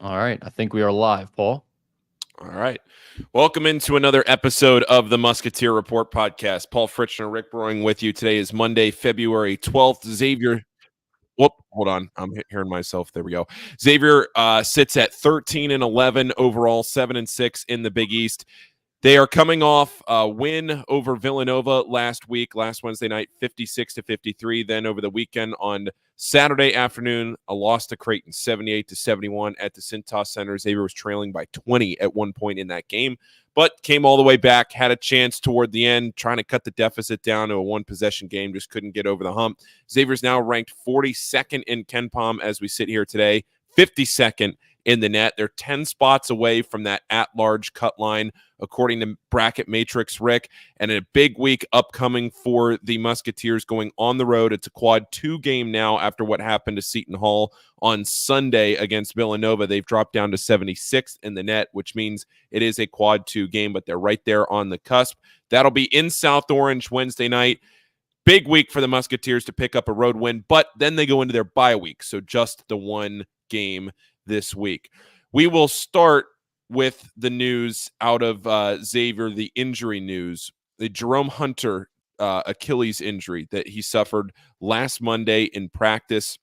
All right. I think we are live, Paul. All right. Welcome into another episode of the Musketeer Report podcast. Paul Fritschner and Rick Broering with you. Today is Monday, February 12th. Xavier. Whoop, hold on. I'm hearing myself. There we go. Xavier sits at 13-11 overall, 7-6 in the Big East. They are coming off a win over Villanova last Wednesday night, 56-53. Then over the weekend on Saturday afternoon, a loss to Creighton, 78-71 at the Cintas Center. Xavier was trailing by 20 at one point in that game, but came all the way back, had a chance toward the end, trying to cut the deficit down to a one-possession game, just couldn't get over the hump. Xavier's now ranked 42nd in KenPom as we sit here today, 52nd in the net. They're 10 spots away from that at-large cut line, according to Bracket Matrix, Rick, and a big week upcoming for the Musketeers going on the road. It's a quad 2 game now after what happened to Seton Hall on Sunday against Villanova. They've dropped down to 76th in the net, which means it is a quad 2 game, but they're right there on the cusp. That'll be in South Orange Wednesday night. Big week for the Musketeers to pick up a road win, but then they go into their bye week, so just the one game this week. We will start with the news out of Xavier, the injury news. The Jerome Hunter Achilles injury that he suffered last Monday in practice.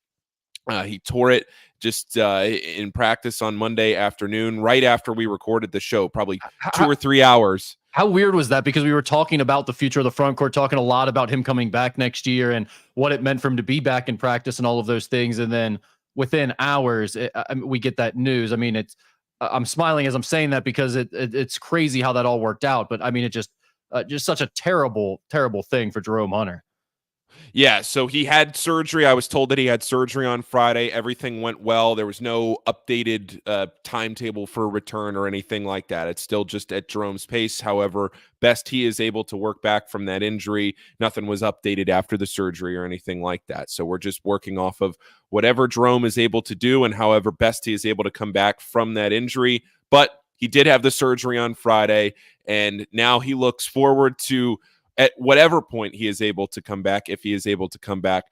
He tore it just in practice on Monday afternoon, right after we recorded the show, probably 2 or 3 hours. How weird was that? Because we were talking about the future of the front court, talking a lot about him coming back next year and what it meant for him to be back in practice and all of those things. And then within hours, we get that news. I mean, I'm smiling as I'm saying that because it's crazy how that all worked out. But I mean, it just such a terrible, terrible thing for Jerome Hunter. Yeah, so he had surgery. I was told that he had surgery on Friday. Everything went well. There was no updated timetable for return or anything like that. It's still just at Jerome's pace. However, best he is able to work back from that injury. Nothing was updated after the surgery or anything like that. So we're just working off of whatever Jerome is able to do and however best he is able to come back from that injury. But he did have the surgery on Friday, and now he looks forward to at whatever point he is able to come back, if he is able to come back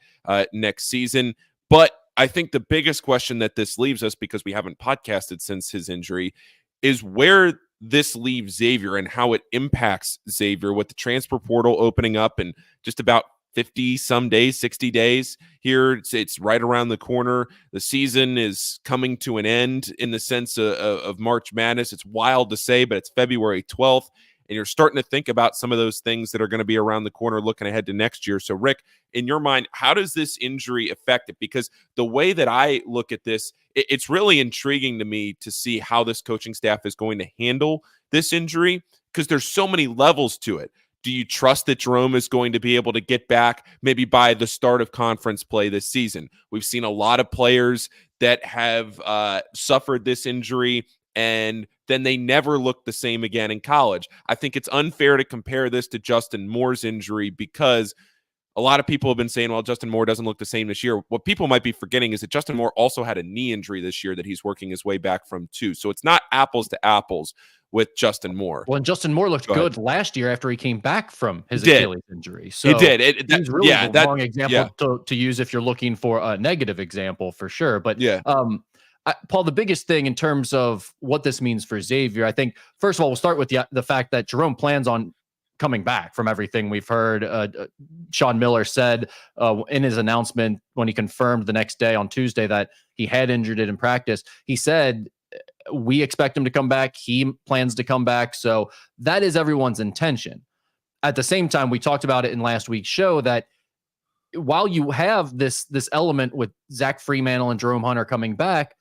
next season. But I think the biggest question that this leaves us, because we haven't podcasted since his injury, is where this leaves Xavier and how it impacts Xavier with the transfer portal opening up in just about 50 some days, 60 days here. It's right around the corner. The season is coming to an end in the sense of March Madness. It's wild to say, but it's February 12th. And you're starting to think about some of those things that are going to be around the corner looking ahead to next year. So, Rick, in your mind, how does this injury affect it? Because the way that I look at this, it's really intriguing to me to see how this coaching staff is going to handle this injury, because there's so many levels to it. Do you trust that Jerome is going to be able to get back maybe by the start of conference play this season? We've seen a lot of players that have suffered this injury, and then they never look the same again in college. I think it's unfair to compare this to Justin Moore's injury, because a lot of people have been saying, well, Justin Moore doesn't look the same this year. What people might be forgetting is that Justin Moore also had a knee injury this year that he's working his way back from too. So it's not apples to apples with Justin Moore. Well, and Justin Moore looked good last year after he came back from his Achilles injury. So he did. He's really the wrong example to use if you're looking for a negative example, for sure. But Paul, the biggest thing in terms of what this means for Xavier, I think, first of all, we'll start with the fact that Jerome plans on coming back from everything we've heard. Sean Miller said in his announcement when he confirmed the next day on Tuesday that he had injured it in practice, he said, we expect him to come back. He plans to come back. So that is everyone's intention. At the same time, we talked about it in last week's show that while you have this element with Zach Freemantle and Jerome Hunter coming back,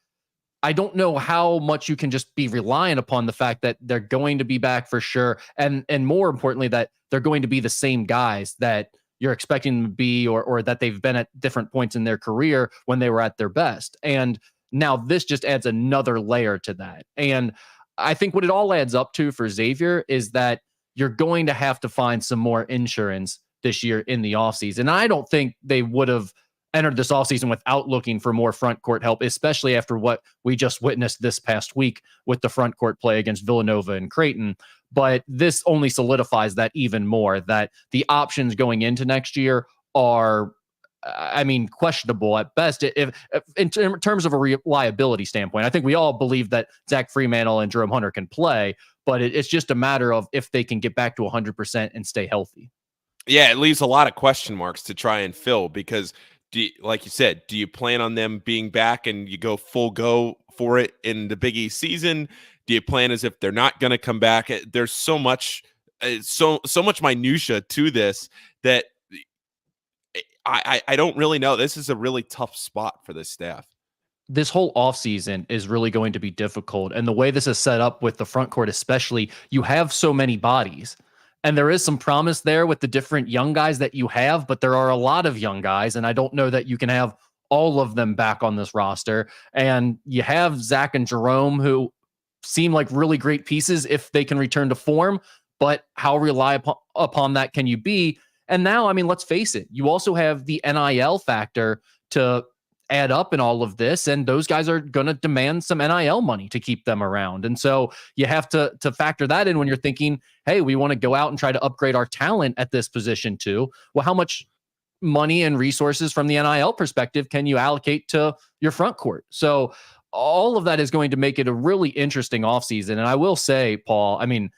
I don't know how much you can just be reliant upon the fact that they're going to be back for sure. And more importantly, that they're going to be the same guys that you're expecting them to be, or that they've been at different points in their career when they were at their best. And now this just adds another layer to that. And I think what it all adds up to for Xavier is that you're going to have to find some more insurance this year in the offseason. And I don't think they would have entered this offseason without looking for more front court help, especially after what we just witnessed this past week with the front court play against Villanova and Creighton. But this only solidifies that even more, that the options going into next year are I mean, questionable at best. If in terms of a reliability standpoint, I think we all believe that Zach Freemantle and Jerome Hunter can play, but it's just a matter of if they can get back to 100% and stay healthy. Yeah, it leaves a lot of question marks to try and fill because, like you said, do you plan on them being back and you go full go for it in the Big East season? Do you plan as if they're not going to come back? There's so much, so much minutia to this that I don't really know. This is a really tough spot for this staff. This whole offseason is really going to be difficult. And the way this is set up with the front court, especially, you have so many bodies. And there is some promise there with the different young guys that you have, but there are a lot of young guys, and I don't know that you can have all of them back on this roster. And you have Zach and Jerome, who seem like really great pieces if they can return to form, but how reliable upon that can you be? And now, I mean, let's face it, you also have the NIL factor to add up in all of this, and those guys are going to demand some NIL money to keep them around. And so you have to factor that in when you're thinking, hey, we want to go out and try to upgrade our talent at this position too. Well, how much money and resources from the NIL perspective can you allocate to your front court? So all of that is going to make it a really interesting offseason. And I will say, Paul, I mean,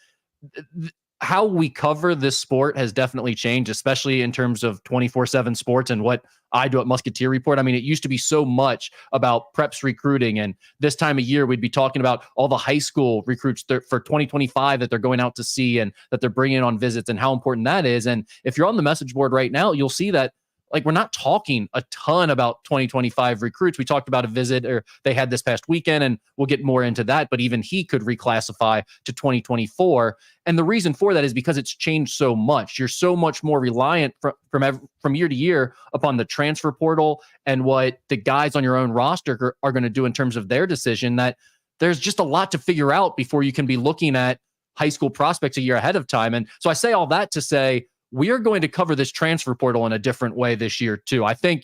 how we cover this sport has definitely changed, especially in terms of 24/7 sports and what I do at Musketeer Report. I mean, it used to be so much about preps recruiting, and this time of year, we'd be talking about all the high school recruits for 2025 that they're going out to see and that they're bringing on visits and how important that is. And if you're on the message board right now, you'll see that like we're not talking a ton about 2025 recruits. We talked about a visit or they had this past weekend, and we'll get more into that, but even he could reclassify to 2024. And the reason for that is because it's changed so much. You're so much more reliant from year to year upon the transfer portal and what the guys on your own roster are going to do in terms of their decision, that there's just a lot to figure out before you can be looking at high school prospects a year ahead of time. And so I say all that to say, we are going to cover this transfer portal in a different way this year too. I think,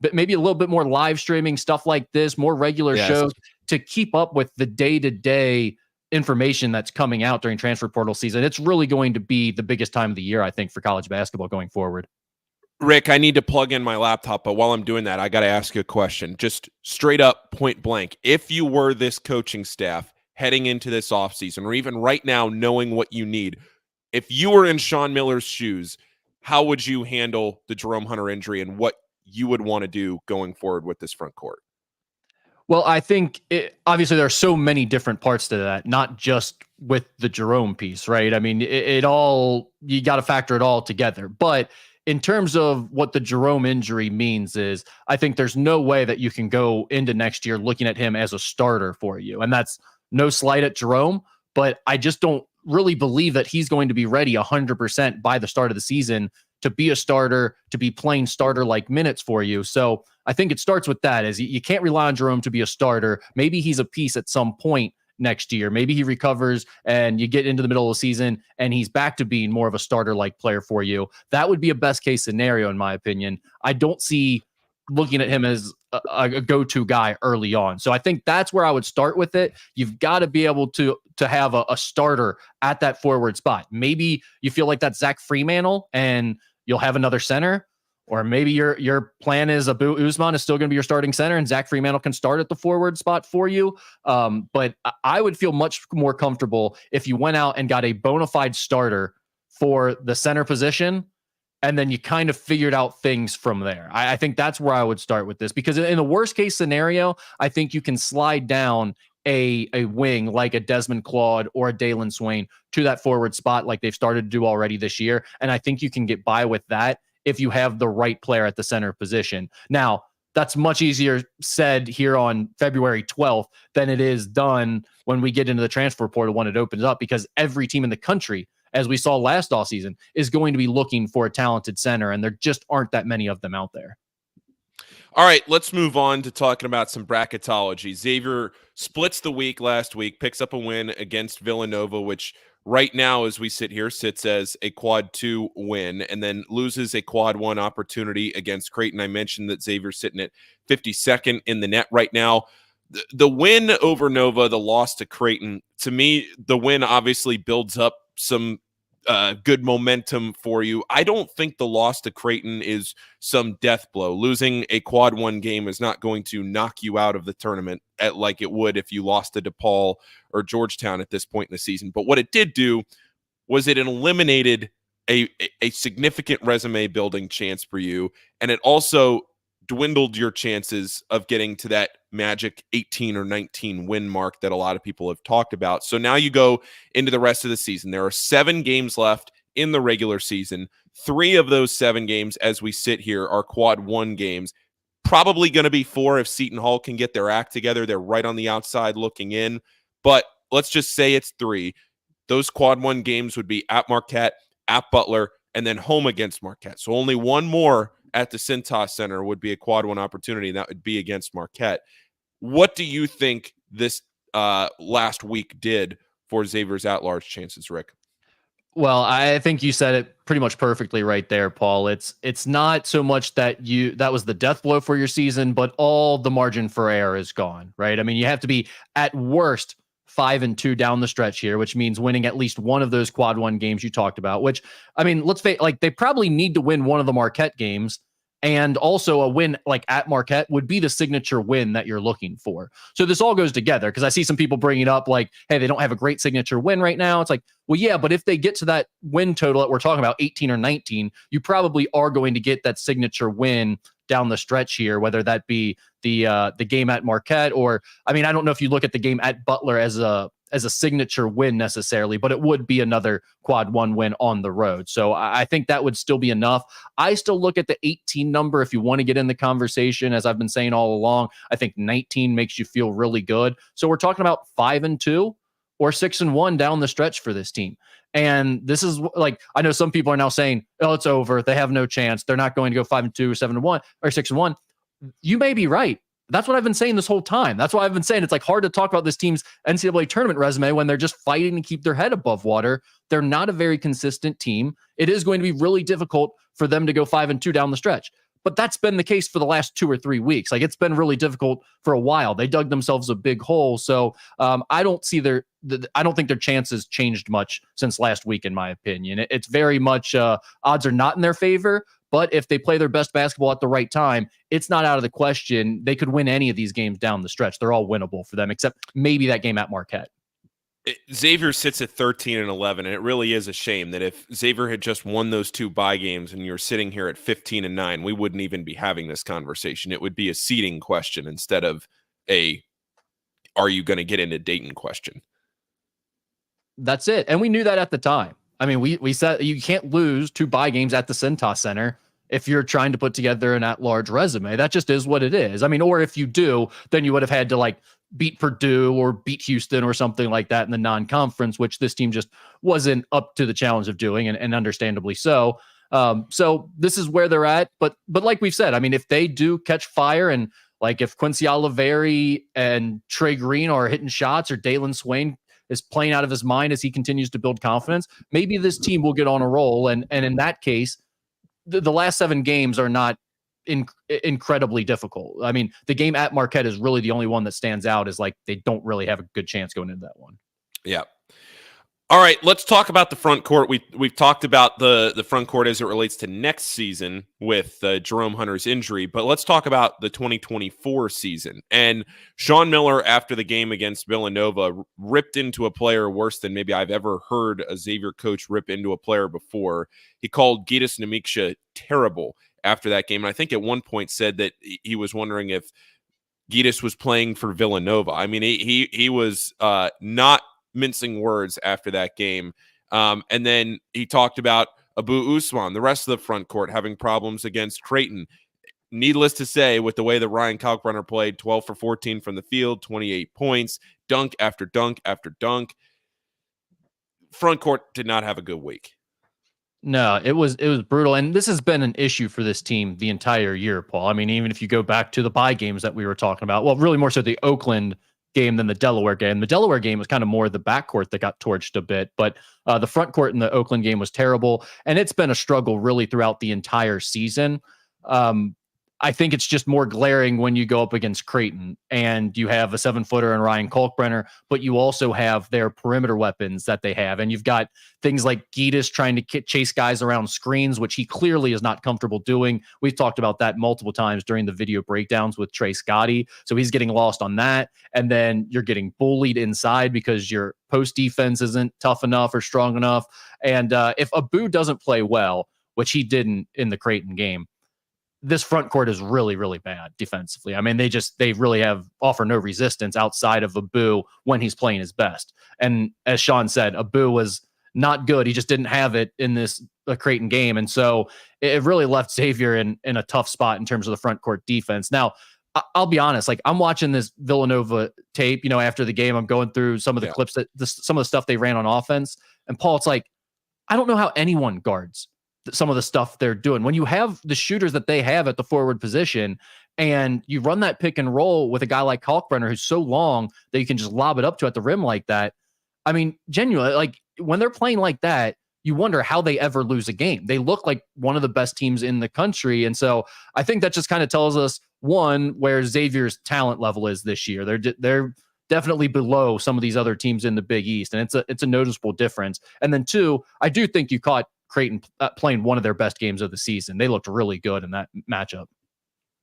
but maybe a little bit more live streaming stuff like this, more regular shows to keep up with the day-to-day information that's coming out during transfer portal season. It's really going to be the biggest time of the year, I think, for college basketball going forward. Rick, I need to plug in my laptop, but while I'm doing that, I got to ask you a question. Just straight up, point blank. If you were this coaching staff heading into this offseason, or even right now knowing what you need, if you were in Sean Miller's shoes, how would you handle the Jerome Hunter injury and what you would want to do going forward with this front court? Well, I think obviously there are so many different parts to that, not just with the Jerome piece, right? I mean, you got to factor it all together. But in terms of what the Jerome injury means is, I think there's no way that you can go into next year looking at him as a starter for you. And that's no slight at Jerome, but I just don't really believe that he's going to be ready 100% by the start of the season to be a starter, to be playing starter-like minutes for you. So I think it starts with that, is you can't rely on Jerome to be a starter. Maybe he's a piece at some point next year. Maybe he recovers and you get into the middle of the season and he's back to being more of a starter-like player for you. That would be a best-case scenario, in my opinion. I don't see looking at him as a go-to guy early on. So I think that's where I would start with it. You've got to be able to have a starter at that forward spot. Maybe you feel like that's Zach Freemantle and you'll have another center, or maybe your plan is Abu Usman is still going to be your starting center and Zach Freemantle can start at the forward spot for you. But I would feel much more comfortable if you went out and got a bona fide starter for the center position, and then you kind of figured out things from there. I think that's where I would start with this, because in the worst case scenario, I think you can slide down a wing like a Desmond Claude or a Dalen Swain to that forward spot like they've started to do already this year. And I think you can get by with that if you have the right player at the center position. Now, that's much easier said here on February 12th than it is done when we get into the transfer portal when it opens up, because every team in the country, as we saw last offseason, is going to be looking for a talented center, and there just aren't that many of them out there. All right, let's move on to talking about some bracketology. Xavier splits the week last week, picks up a win against Villanova, which right now, as we sit here, sits as a quad 2 win, and then loses a quad 1 opportunity against Creighton. I mentioned that Xavier's sitting at 52nd in the net right now. The win over Nova, the loss to Creighton, to me, the win obviously builds up some good momentum for you. I don't think the loss to Creighton is some death blow. Losing a quad one game is not going to knock you out of the tournament like it would if you lost to DePaul or Georgetown at this point in the season. But what it did do was it eliminated a significant resume building chance for you, and it also dwindled your chances of getting to that magic 18 or 19 win mark that a lot of people have talked about. So now you go into the rest of the season. There are 7 games left in the regular season. 3 of those 7 games as we sit here are quad 1 games. Probably going to be 4 if Seton Hall can get their act together. They're right on the outside looking in, but let's just say it's 3. Those quad 1 games would be at Marquette, at Butler, and then home against Marquette. So only one more at the Cintas Center would be a quad 1 opportunity, and that would be against Marquette. What do you think this last week did for Xavier's at-large chances, Rick? Well, I think you said it pretty much perfectly right there, Paul. It's not so much that that was the death blow for your season, but all the margin for error is gone, right? I mean, you have to be at worst 5-2 down the stretch here, which means winning at least one of those quad 1 games you talked about, which, I mean, let's face, like, they probably need to win one of the Marquette games, and also a win like at Marquette would be the signature win that you're looking for. So this all goes together, because I see some people bringing up like, hey, they don't have a great signature win right now. It's like, well, yeah, but if they get to that win total that we're talking about, 18 or 19, you probably are going to get that signature win down the stretch here, whether that be the game at Marquette, or, I mean, I don't know if you look at the game at Butler as a signature win necessarily, but it would be another quad 1 win on the road. So I think that would still be enough. I still look at the 18 number if you want to get in the conversation. As I've been saying all along, I think 19 makes you feel really good. So we're talking about 5-2 or 6-1 down the stretch for this team. And this is like, I know some people are now saying, oh, it's over. They have no chance. They're not going to go 5-2 or 7-1 or 6-1. You may be right. That's what I've been saying this whole time. That's why I've been saying it's like hard to talk about this team's NCAA tournament resume when they're just fighting to keep their head above water. They're not a very consistent team. It is going to be really difficult for them to go 5-2 down the stretch. But that's been the case for the last 2 or 3 weeks. Like, it's been really difficult for a while. They dug themselves a big hole. So I don't see I don't think their chances changed much since last week, in my opinion. It's very much odds are not in their favor. But if they play their best basketball at the right time, it's not out of the question. They could win any of these games down the stretch. They're all winnable for them, except maybe that game at Marquette. Xavier sits at 13-11, and it really is a shame that if Xavier had just won those 2 bye games and you're sitting here at 15-9, we wouldn't even be having this conversation. It would be a seeding question instead of are you going to get into Dayton question. That's it. And we knew that at the time. I mean, we said you can't lose 2 bye games at the Cintas Center if you're trying to put together an at-large resume. That just is what it is. I mean, or if you do, then you would have had to like beat Purdue or beat Houston or something like that in the non-conference, which this team just wasn't up to the challenge of doing, and understandably so. So this is where they're at. But like we've said, I mean, if they do catch fire, and like if Quincy Oliveri and Trey Green are hitting shots, or Dalen Swain is playing out of his mind as he continues to build confidence, maybe this team will get on a roll. And in that case, the last 7 games are not incredibly difficult. I mean, the game at Marquette is really the only one that stands out as like they don't really have a good chance going into that one. Yeah. All right, let's talk about the front court. We've talked about the front court as it relates to next season with Jerome Hunter's injury, but let's talk about the 2024 season. And Sean Miller, after the game against Villanova, ripped into a player worse than maybe I've ever heard a Xavier coach rip into a player before. He called Gitas Namiksha terrible after that game, and I think at one point said that he was wondering if Gitas was playing for Villanova. I mean, he was not mincing words after that game. And then he talked about Abu Usman, the rest of the front court, having problems against Creighton. Needless to say, with the way that Ryan Kalkbrenner played, 12 for 14 from the field, 28 points, dunk after dunk after dunk. Front court did not have a good week. No, it was brutal. And this has been an issue for this team the entire year, Paul. I mean, even if you go back to the bye games that we were talking about, well, really more so the Oakland game than the Delaware game. The Delaware game was kind of more the backcourt that got torched a bit, but the front court in the Oakland game was terrible. And it's been a struggle really throughout the entire season. I think it's just more glaring when you go up against Creighton and you have a 7-footer and Ryan Kalkbrenner, but you also have their perimeter weapons that they have. And you've got things like Giedis trying to chase guys around screens, which he clearly is not comfortable doing. We've talked about that multiple times during the video breakdowns with Trey Scotty. So he's getting lost on that. And then you're getting bullied inside because your post defense isn't tough enough or strong enough. And if Abu doesn't play well, which he didn't in the Creighton game, this front court is really, really bad defensively. I mean, they really offer no resistance outside of Abu when he's playing his best. And as Sean said, Abu was not good. He just didn't have it in this Creighton game. And so it really left Xavier in a tough spot in terms of the front court defense. Now, I'll be honest, like I'm watching this Villanova tape, after the game, I'm going through some of the clips some of the stuff they ran on offense. And Paul, it's like, I don't know how anyone guards some of the stuff they're doing. When you have the shooters that they have at the forward position and you run that pick and roll with a guy like Kalkbrenner, who's so long that you can just lob it up to at the rim like that. I mean, genuinely, like when they're playing like that, you wonder how they ever lose a game. They look like one of the best teams in the country. And so I think that just kind of tells us, one, where Xavier's talent level is this year. They're definitely below some of these other teams in the Big East. And it's a noticeable difference. And then two, I do think you caught Creighton playing one of their best games of the season. They looked really good in that matchup.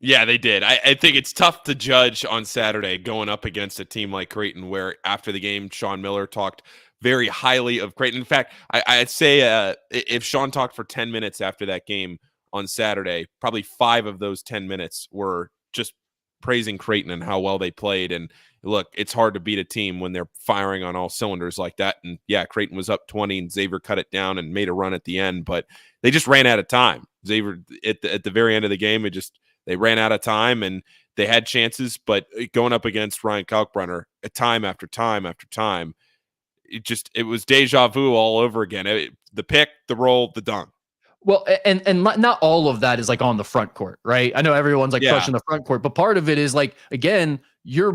Yeah, they did. I think it's tough to judge on Saturday going up against a team like Creighton, where after the game, Sean Miller talked very highly of Creighton. In fact, I'd say if Sean talked for 10 minutes after that game on Saturday, probably 5 of those 10 minutes were just praising Creighton and how well they played. And look, it's hard to beat a team when they're firing on all cylinders like that. And yeah, Creighton was up 20 and Xavier cut it down and made a run at the end, but they just ran out of time. Xavier at the very end of the game, they ran out of time and they had chances, but going up against Ryan Kalkbrenner time after time after time, it was deja vu all over again. The pick, the roll, the dunk. Well, and not all of that is like on the front court, right? I know everyone's like pushing the front court, but part of it is like, again, you're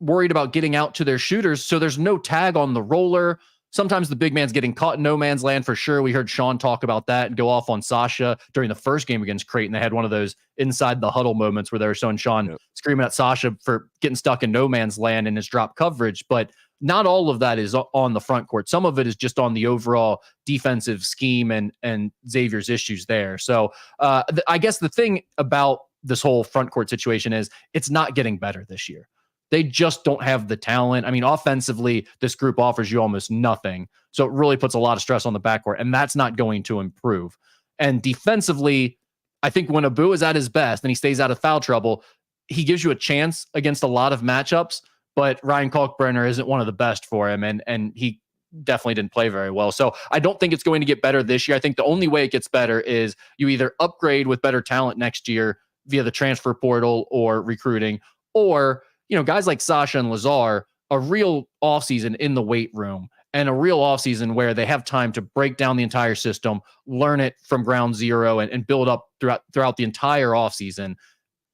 worried about getting out to their shooters, so there's no tag on the roller. Sometimes the big man's getting caught in no man's land for sure. We heard Sean talk about that and go off on Sasha during the first game against Creighton. They had one of those inside the huddle moments where they were showing Sean screaming at Sasha for getting stuck in no man's land in his drop coverage, but not all of that is on the front court. Some of it is just on the overall defensive scheme and Xavier's issues there. So I guess the thing about this whole front court situation is it's not getting better this year. They just don't have the talent. I mean, offensively, this group offers you almost nothing. So it really puts a lot of stress on the backcourt, and that's not going to improve. And defensively, I think when Abu is at his best and he stays out of foul trouble, he gives you a chance against a lot of matchups. But Ryan Kalkbrenner isn't one of the best for him, and he definitely didn't play very well. So I don't think it's going to get better this year. I think the only way it gets better is you either upgrade with better talent next year via the transfer portal or recruiting, or guys like Sasha and Lazar, a real offseason in the weight room and a real offseason where they have time to break down the entire system, learn it from ground zero, and build up throughout the entire offseason.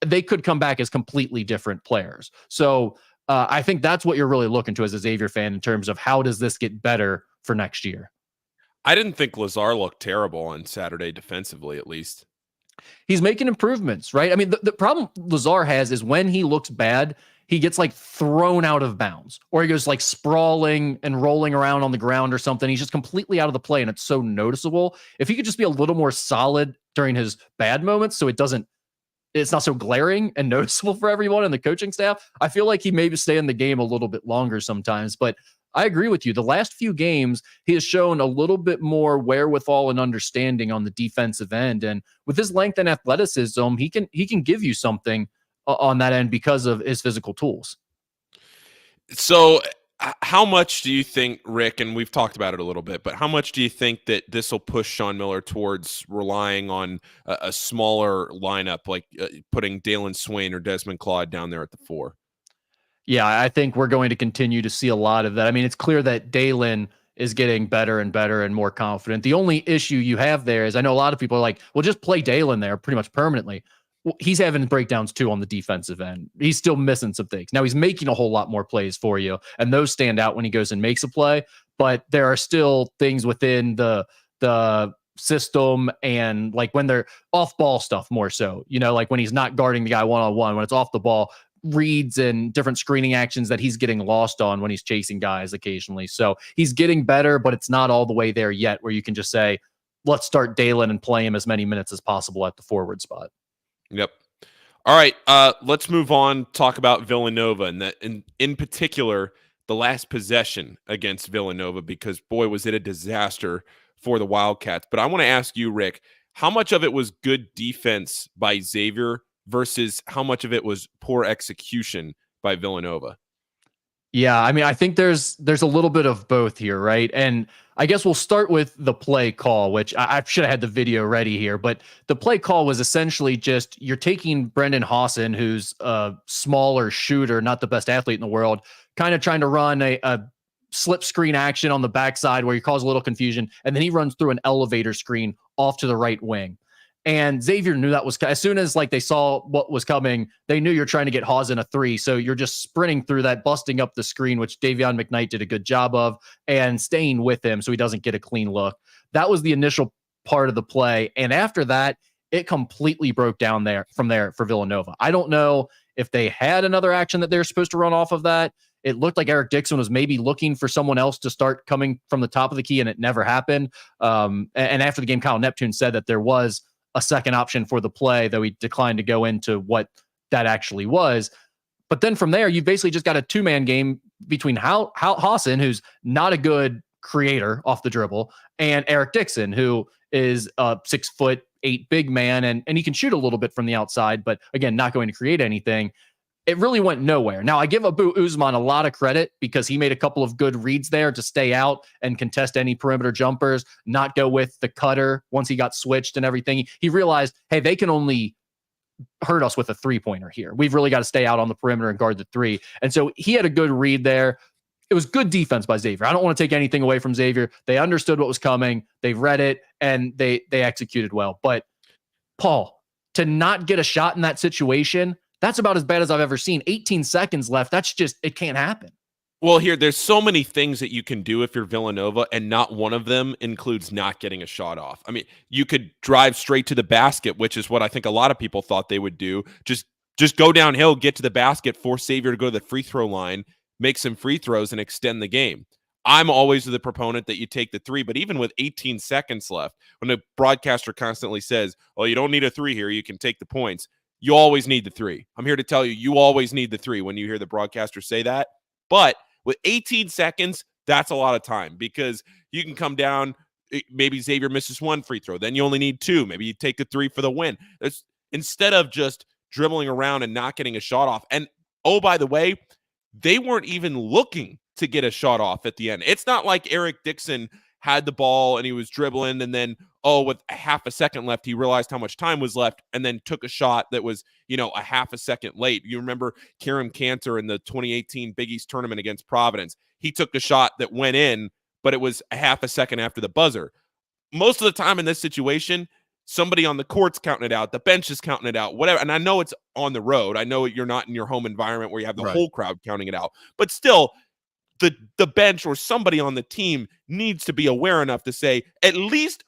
They could come back as completely different players. So I think that's what you're really looking to as a Xavier fan in terms of how does this get better for next year. I didn't think Lazar looked terrible on Saturday defensively, at least. He's making improvements, right? I mean, the problem Lazar has is when he looks bad, he gets like thrown out of bounds or he goes like sprawling and rolling around on the ground or something. He's just completely out of the play and it's so noticeable. If he could just be a little more solid during his bad moments so it's not so glaring and noticeable for everyone in the coaching staff, I feel like he maybe stay in the game a little bit longer sometimes. But I agree with you. The last few games, he has shown a little bit more wherewithal and understanding on the defensive end. And with his length and athleticism, he can give you something on that end because of his physical tools. So how much do you think, Rick, and we've talked about it a little bit, but how much do you think that this will push Sean Miller towards relying on a smaller lineup, like putting Dalen Swain or Desmond Claude down there at the 4? Yeah, I think we're going to continue to see a lot of that. I mean, it's clear that Dalen is getting better and better and more confident. The only issue you have there is I know a lot of people are like, well, just play Dalen there pretty much permanently. Well, he's having breakdowns too on the defensive end. He's still missing some things. Now he's making a whole lot more plays for you, and those stand out when he goes and makes a play. But there are still things within the system and like when they're off ball stuff more so, like when he's not guarding the guy one-on-one, when it's off the ball, reads and different screening actions that he's getting lost on when he's chasing guys occasionally. So he's getting better, but it's not all the way there yet where you can just say, let's start Dalen and play him as many minutes as possible at the forward spot. Yep. All right. Let's move on, talk about Villanova and that in particular, the last possession against Villanova, because boy, was it a disaster for the Wildcats. But I want to ask you, Rick, how much of it was good defense by Xavier versus how much of it was poor execution by Villanova? Yeah, I mean, I think there's a little bit of both here, right? And I guess we'll start with the play call, which I should have had the video ready here, but the play call was essentially just you're taking Brendan Hawson, who's a smaller shooter, not the best athlete in the world, kind of trying to run a slip screen action on the backside where he causes a little confusion, and then he runs through an elevator screen off to the right wing. And Xavier knew that was, as soon as like they saw what was coming, they knew you're trying to get Hawes in a three. So you're just sprinting through that, busting up the screen, which Davion McKnight did a good job of, and staying with him so he doesn't get a clean look. That was the initial part of the play. And after that, it completely broke down from there for Villanova. I don't know if they had another action that they're supposed to run off of that. It looked like Eric Dixon was maybe looking for someone else to start coming from the top of the key, and it never happened. And after the game, Kyle Neptune said that there was a second option for the play, though he declined to go into what that actually was. But then from there, you basically just got a two-man game between Hawson, who's not a good creator off the dribble, and Eric Dixon, who is a 6'8" big man, and he can shoot a little bit from the outside, but again, not going to create anything. It really went nowhere. Now, I give Abu Usman a lot of credit because he made a couple of good reads there to stay out and contest any perimeter jumpers, not go with the cutter once he got switched and everything. He realized, hey, they can only hurt us with a three-pointer here. We've really got to stay out on the perimeter and guard the three. And so he had a good read there. It was good defense by Xavier. I don't want to take anything away from Xavier. They understood what was coming. They read it, and they executed well. But, Paul, to not get a shot in that situation, that's about as bad as I've ever seen. 18 seconds left. That's just, it can't happen. Well, there's so many things that you can do if you're Villanova, and not one of them includes not getting a shot off. I mean, you could drive straight to the basket, which is what I think a lot of people thought they would do. Just go downhill, get to the basket, force Xavier to go to the free throw line, make some free throws, and extend the game. I'm always the proponent that you take the three, but even with 18 seconds left, when the broadcaster constantly says, well, you don't need a three here, you can take the points. You always need the three. I'm here to tell you, you always need the three when you hear the broadcaster say that. But with 18 seconds, that's a lot of time because you can come down. Maybe Xavier misses one free throw. Then you only need two. Maybe you take a three for the win. Instead of just dribbling around and not getting a shot off. And, oh, by the way, they weren't even looking to get a shot off at the end. It's not like Eric Dixon had the ball and he was dribbling and then, with a half a second left, he realized how much time was left and then took a shot that was, a half a second late. You remember Kieran Cantor in the 2018 Big East tournament against Providence. He took a shot that went in, but it was a half a second after the buzzer. Most of the time in this situation, somebody on the court's counting it out. The bench is counting it out, whatever. And I know it's on the road. I know you're not in your home environment where you have the whole crowd counting it out. But still, the bench or somebody on the team needs to be aware enough to say, at least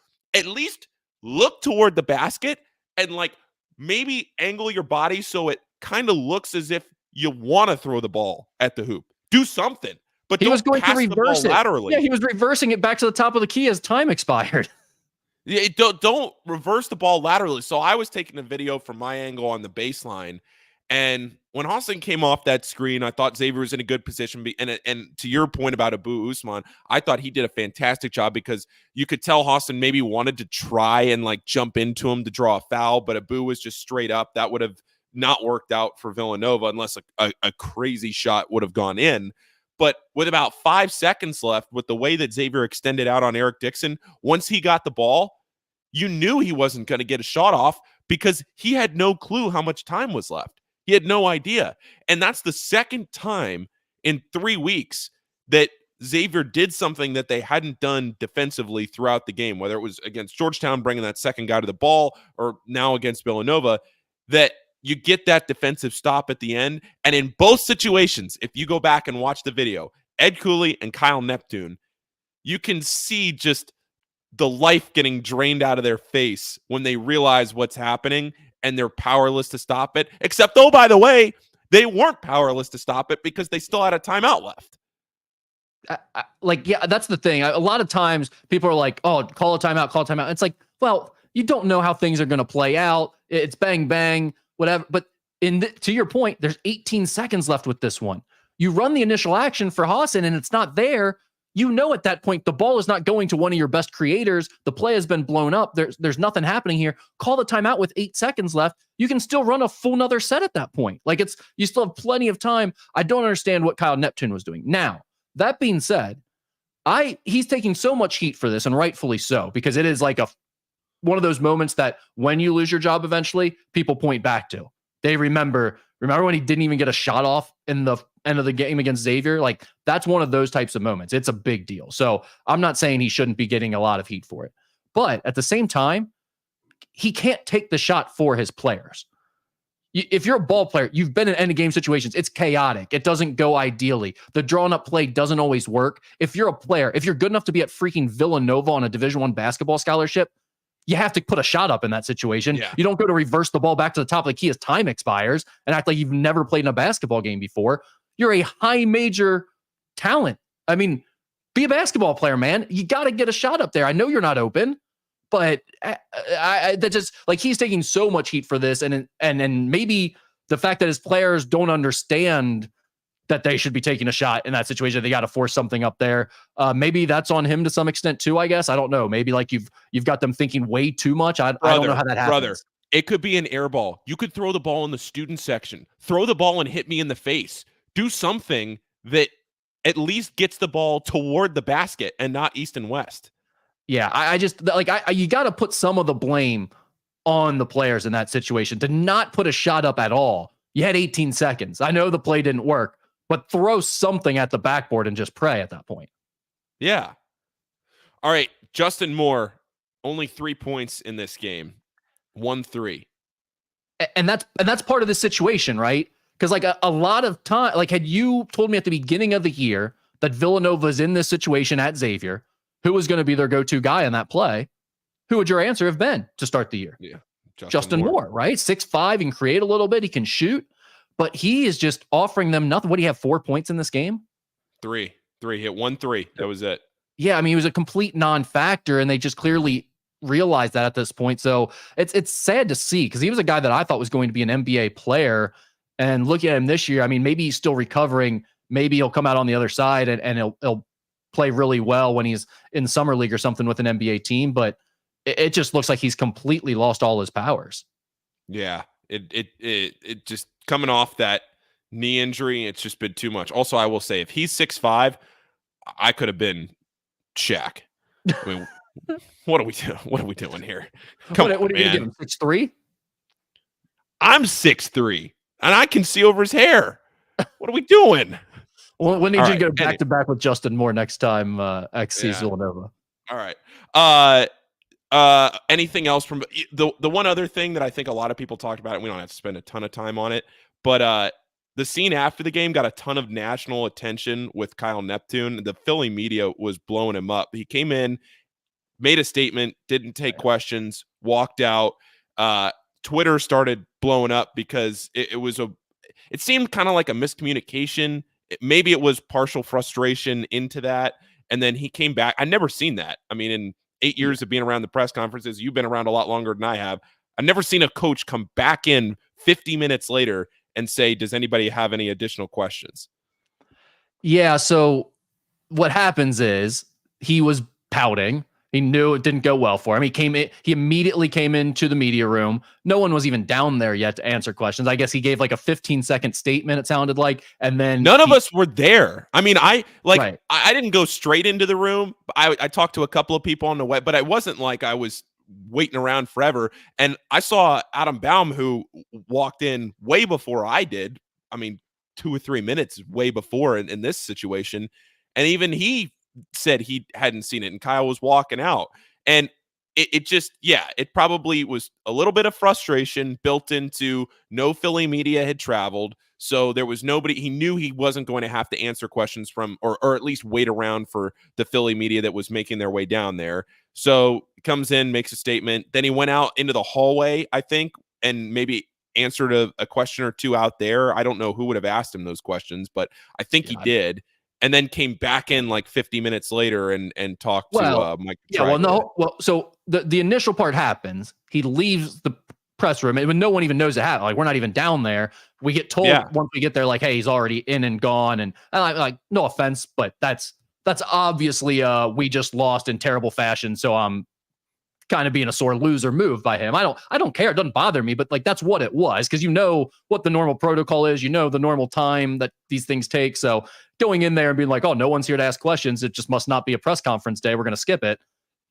look toward the basket and maybe angle your body so it kind of looks as if you want to throw the ball at the hoop. Do something. But he was going to reverse it laterally. Yeah, he was reversing it back to the top of the key as time expired. Yeah, don't reverse the ball laterally. So I was taking a video from my angle on the baseline, and when Hawson came off that screen, I thought Xavier was in a good position. And to your point about Abu Usman, I thought he did a fantastic job because you could tell Hawson maybe wanted to try and jump into him to draw a foul, but Abu was just straight up. That would have not worked out for Villanova unless a crazy shot would have gone in. But with about 5 seconds left, with the way that Xavier extended out on Eric Dixon, once he got the ball, you knew he wasn't going to get a shot off because he had no clue how much time was left. He had no idea. And that's the second time in 3 weeks that Xavier did something that they hadn't done defensively throughout the game, whether it was against Georgetown, bringing that second guy to the ball, or now against Villanova, that you get that defensive stop at the end. And in both situations, if you go back and watch the video, Ed Cooley and Kyle Neptune, you can see just the life getting drained out of their face when they realize what's happening and they're powerless to stop it. Except, oh, by the way, they weren't powerless to stop it because they still had a timeout left. Yeah, that's the thing. A lot of times people are like, oh, call a timeout, call a timeout. It's like, well, you don't know how things are going to play out. It's bang, bang, whatever. But to your point, there's 18 seconds left with this one. You run the initial action for Haasen and it's not there. You know, at that point, the ball is not going to one of your best creators. The play has been blown up. There's nothing happening here. Call the timeout with 8 seconds left. You can still run a full nother set at that point. Like, you still have plenty of time. I don't understand what Kyle Neptune was doing. Now, that being said, he's taking so much heat for this, and rightfully so, because it is like one of those moments that when you lose your job eventually, people point back to. They remember when he didn't even get a shot off in the end of the game against Xavier? Like, that's one of those types of moments. It's a big deal. So I'm not saying he shouldn't be getting a lot of heat for it. But at the same time, he can't take the shot for his players. If you're a ball player, you've been in end game situations. It's chaotic. It doesn't go ideally. The drawn up play doesn't always work. If you're a player, if you're good enough to be at freaking Villanova on a Division I basketball scholarship, you have to put a shot up in that situation. Yeah. You don't go to reverse the ball back to the top of the key as time expires and act like you've never played in a basketball game before. You're a high major talent. I mean, be a basketball player, man. You got to get a shot up there. I know you're not open, but that just, like, he's taking so much heat for this, and maybe the fact that his players don't understand that they should be taking a shot in that situation. They got to force something up there. Maybe that's on him to some extent too, I guess. I don't know. Maybe like you've got them thinking way too much. I don't know how that happens. Brother, it could be an air ball. You could throw the ball in the student section. Throw the ball and hit me in the face. Do something that at least gets the ball toward the basket and not east and west. Yeah, I just you got to put some of the blame on the players in that situation to not put a shot up at all. You had 18 seconds. I know the play didn't work, but throw something at the backboard and just pray at that point. Yeah. All right, Justin Moore, only 3 points in this game. 1-3. And that's part of the situation, right? Because like a lot of time, like, had you told me at the beginning of the year that Villanova is in this situation at Xavier, who was going to be their go-to guy in that play, who would your answer have been to start the year? Yeah, Justin Moore, right? 6'5", and create a little bit. He can shoot, but he is just offering them nothing. What do you have, 4 points in this game? 3. Hit 1-3. That was it. Yeah, I mean, he was a complete non-factor, and they just clearly realized that at this point. So it's sad to see, because he was a guy that I thought was going to be an NBA player. And looking at him this year, I mean, maybe he's still recovering. Maybe he'll come out on the other side and he'll play really well when he's in summer league or something with an NBA team. But it just looks like he's completely lost all his powers. Yeah, it just coming off that knee injury, it's just been too much. Also, I will say, if he's 6'5", I could have been Shaq. I mean, what are we doing? What are we doing here? What are you gonna give him, 6'3"? I'm 6'3", and I can see over his hair. What are we doing? Well, when did you go back to back with Justin Moore next time X sees Villanova? All right. Anything else from the one other thing that I think a lot of people talked about, and we don't have to spend a ton of time on it, but the scene after the game got a ton of national attention with Kyle Neptune. The Philly media was blowing him up. He came in, made a statement, didn't take questions, walked out. Twitter started blowing up because it seemed kind of like a miscommunication. Maybe it was partial frustration into that. And then he came back. I've never seen that. I mean, in 8 years of being around the press conferences, you've been around a lot longer than I have. I've never seen a coach come back in 50 minutes later and say, does anybody have any additional questions? Yeah. So what happens is he was pouting. He knew it didn't go well for him. He immediately came into the media room. No one was even down there yet to answer questions. I guess he gave like a 15-second statement, it sounded like, and then none of us were there. I mean, I didn't go straight into the room. I talked to a couple of people on the way, but it wasn't like I was waiting around forever. And I saw Adam Baum, who walked in way before I did. I mean, 2 or 3 minutes way before in this situation. And even he said he hadn't seen it, and Kyle was walking out. And it probably was a little bit of frustration built into no Philly media had traveled. So there was nobody. He knew he wasn't going to have to answer questions from, or at least wait around for the Philly media that was making their way down there. So he comes in, makes a statement. Then he went out into the hallway, I think, and maybe answered a question or two out there. I don't know who would have asked him those questions, but I think he did. And then came back in like 50 minutes later and talked to Mike. Yeah, so the initial part happens. He leaves the press room, and when no one even knows it happened, like we're not even down there. We get told once we get there, like, hey, he's already in and gone. And I'm like, no offense, but that's obviously we just lost in terrible fashion. So I'm kind of being a sore loser move by him. I don't care. It doesn't bother me, but like that's what it was, because you know what the normal protocol is, you know the normal time that these things take. So going in there and being like, oh, no one's here to ask questions, it just must not be a press conference day, we're gonna skip it,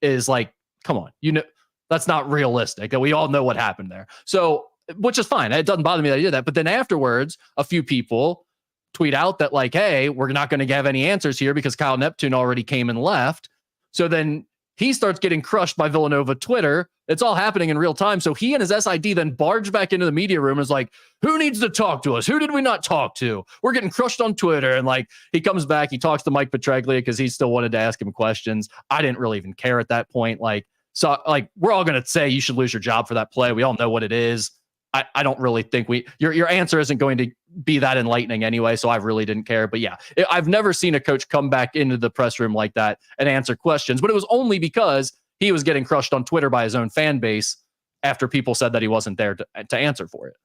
is like, come on, you know, that's not realistic. We all know what happened there. So, which is fine. It doesn't bother me that he did that. But then afterwards, a few people tweet out that like, hey, we're not going to have any answers here because Kyle Neptune already came and left. So then he starts getting crushed by Villanova Twitter. It's all happening in real time. So he and his SID then barge back into the media room and is like, who needs to talk to us? Who did we not talk to? We're getting crushed on Twitter. And like, he comes back, he talks to Mike Petraglia because he still wanted to ask him questions. I didn't really even care at that point. Like, so like, we're all going to say you should lose your job for that play. We all know what it is. I don't really think your answer isn't going to be that enlightening anyway. So I really didn't care. But yeah, I've never seen a coach come back into the press room like that and answer questions, but it was only because he was getting crushed on Twitter by his own fan base after people said that he wasn't there to answer for it.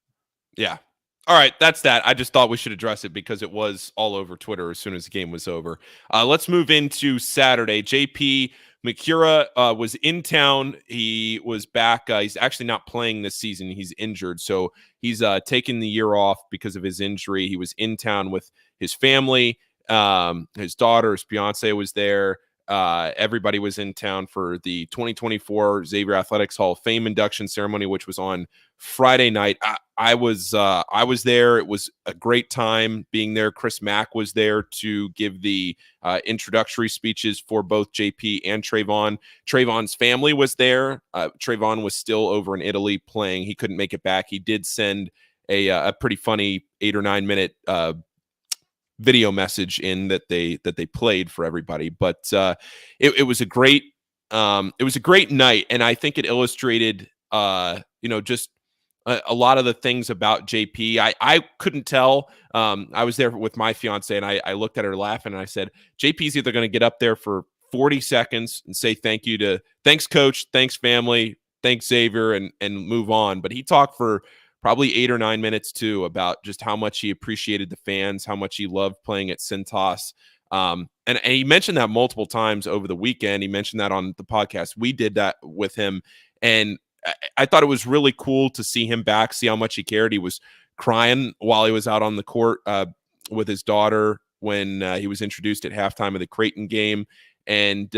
Yeah. All right. That's that. I just thought we should address it because it was all over Twitter as soon as the game was over. Let's move into Saturday. JP Macura was in town. He was back. He's actually not playing this season. He's injured. So he's taking the year off because of his injury. He was in town with his family. His daughter, his fiance was there. Everybody was in town for the 2024 Xavier Athletics Hall of Fame induction ceremony, which was on Friday night. I was there. It was a great time being there. Chris Mack was there to give the introductory speeches for both JP and Trayvon. Trayvon's family was there. Trayvon was still over in Italy playing. He couldn't make it back. He did send a pretty funny 8 or 9 minute video message in that they played for everybody. But it was a great night, and I think it illustrated just a lot of the things about JP. I couldn't tell. I was there with my fiance, and I looked at her laughing, and I said, JP's either going to get up there for 40 seconds and say thanks coach, thanks family, thanks Xavier, and move on. But he talked for probably 8 or 9 minutes too about just how much he appreciated the fans, how much he loved playing at Cintas. And he mentioned that multiple times over the weekend. He mentioned that on the podcast. We did that with him, and I thought it was really cool to see him back, see how much he cared. He was crying while he was out on the court with his daughter when he was introduced at halftime of the Creighton game. And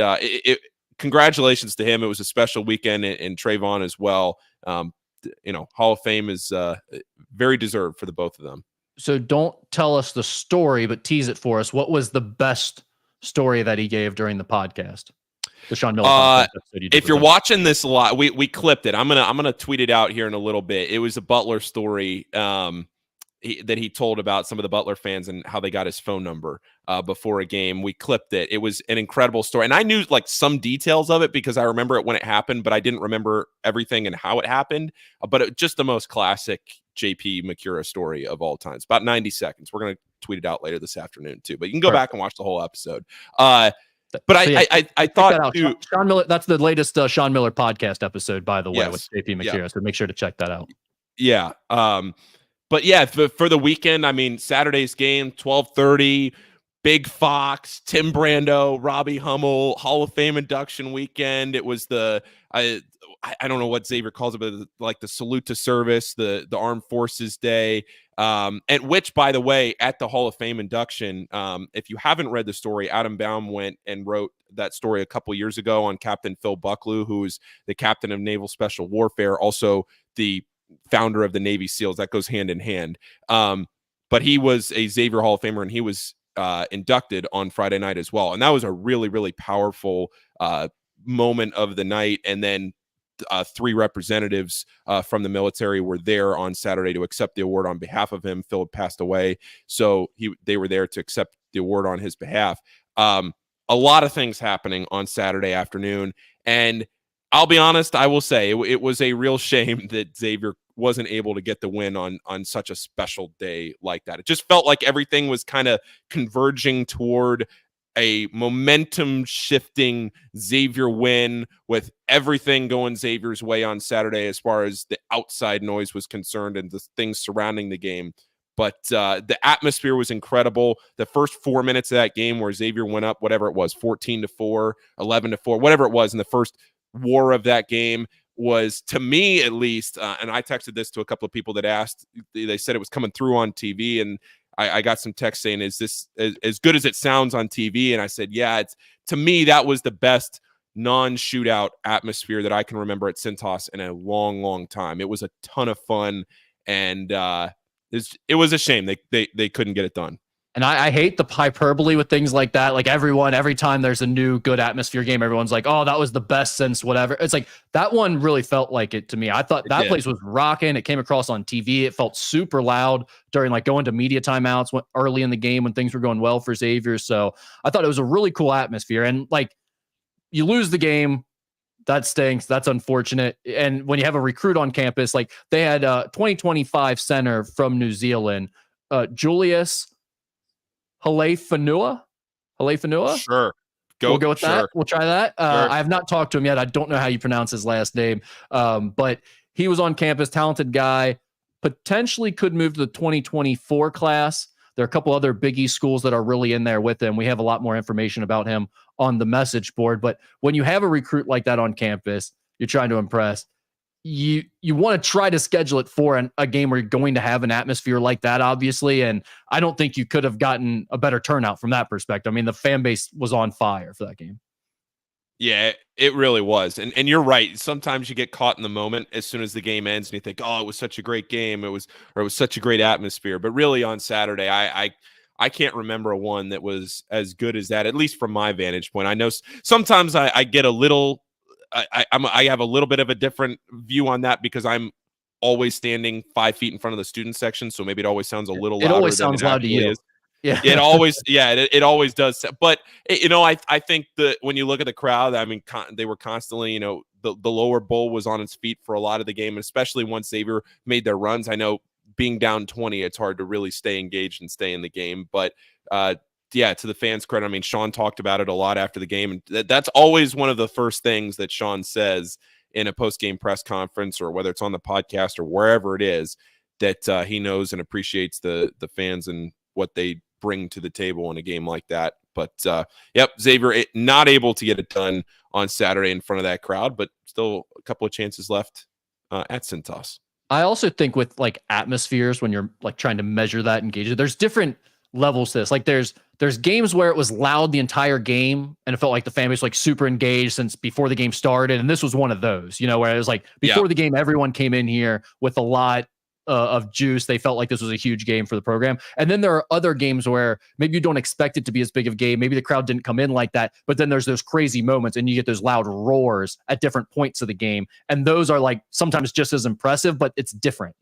congratulations to him. It was a special weekend, and Trayvon as well. Hall of Fame is very deserved for the both of them. So don't tell us the story, but tease it for us. What was the best story that he gave during the podcast? The Sean Miller if you're watching this a lot, we clipped it. I'm gonna tweet it out here in a little bit. It was a Butler story that he told about some of the Butler fans and how they got his phone number before a game. We clipped it. It was an incredible story, and I knew like some details of it because I remember it when it happened, but I didn't remember everything and how it happened. But just the most classic JP Macura story of all time. It's about 90 seconds. We're gonna tweet it out later this afternoon too, but you can go back and watch the whole episode. But so I thought too, Sean Miller. That's the latest Sean Miller podcast episode, by the way, with JP Macura. Yeah. So make sure to check that out. Yeah. But yeah, for the weekend, I mean, Saturday's game, 12:30, Big Fox, Tim Brando, Robbie Hummel, Hall of Fame induction weekend. It was I don't know what Xavier calls it, but like the salute to service, the Armed Forces Day. And which, by the way, at the Hall of Fame induction, if you haven't read the story, Adam Baum went and wrote that story a couple years ago on Captain Phil Bucklew, who is the captain of Naval Special Warfare, also the founder of the Navy SEALs. That goes hand in hand. But he was a Xavier Hall of Famer, and he was inducted on Friday night as well. And that was a really, really powerful moment of the night. And then 3 representatives from the military were there on Saturday to accept the award on behalf of him. Phil had passed away, so they were there to accept the award on his behalf. A lot of things happening on Saturday afternoon, and I'll be honest, I will say it was a real shame that Xavier wasn't able to get the win on such a special day like that. It just felt like everything was kind of converging toward a momentum shifting Xavier win, with everything going Xavier's way on Saturday as far as the outside noise was concerned and the things surrounding the game. But the atmosphere was incredible. The first 4 minutes of that game where Xavier went up, whatever it was, 14-4, 11-4, whatever it was in the first war of that game, was, to me at least, and I texted this to a couple of people that asked, they said it was coming through on TV, and I got some text saying, is this as good as it sounds on TV? And I said, yeah, to me, that was the best non-shootout atmosphere that I can remember at Cintas in a long, long time. It was a ton of fun, and it was a shame they couldn't get it done. And I hate the hyperbole with things like that. Like every time there's a new good atmosphere game, everyone's like, oh, that was the best since whatever. It's like, that one really felt like it to me. I thought that place was rocking. It came across on TV. It felt super loud during like going to media timeouts early in the game when things were going well for Xavier. So I thought it was a really cool atmosphere. And like, you lose the game, that stinks. That's unfortunate. And when you have a recruit on campus, like they had a 2025 center from New Zealand, Julius Halefanua. Sure. We'll go with that. We'll try that. Sure. I have not talked to him yet. I don't know how you pronounce his last name. But he was on campus, talented guy, potentially could move to the 2024 class. There are a couple other Big East schools that are really in there with him. We have a lot more information about him on the message board. But when you have a recruit like that on campus, you're trying to impress. You want to try to schedule it for a game where you're going to have an atmosphere like that, obviously. And I don't think you could have gotten a better turnout from that perspective. I mean, the fan base was on fire for that game. Yeah, it really was. And you're right. Sometimes you get caught in the moment as soon as the game ends and you think, oh, it was such a great game. It was such a great atmosphere. But really on Saturday, I can't remember one that was as good as that, at least from my vantage point. I know sometimes I get a little, I have a little bit of a different view on that because I'm always standing 5 feet in front of the student section. So maybe it always sounds a little louder. It always sounds loud to you. Yeah, it always does. But I think that when you look at the crowd, I mean, they were constantly, the lower bowl was on its feet for a lot of the game, especially once Xavier made their runs. I know being down 20, it's hard to really stay engaged and stay in the game. But yeah, to the fans' credit, I mean, Sean talked about it a lot after the game, and that's always one of the first things that Sean says in a post-game press conference, or whether it's on the podcast or wherever it is, that he knows and appreciates the fans and what they bring to the table in a game like that. But Xavier not able to get it done on Saturday in front of that crowd, but still a couple of chances left at Cintas. I also think with like atmospheres, when you're like trying to measure that, engage it, there's different levels to this. Like there's games where it was loud the entire game and it felt like the fan base was like super engaged since before the game started. And this was one of those, where it was like before the game, everyone came in here with a lot of juice. They felt like this was a huge game for the program. And then there are other games where maybe you don't expect it to be as big of a game. Maybe the crowd didn't come in like that, but then there's those crazy moments and you get those loud roars at different points of the game. And those are like sometimes just as impressive, but it's different,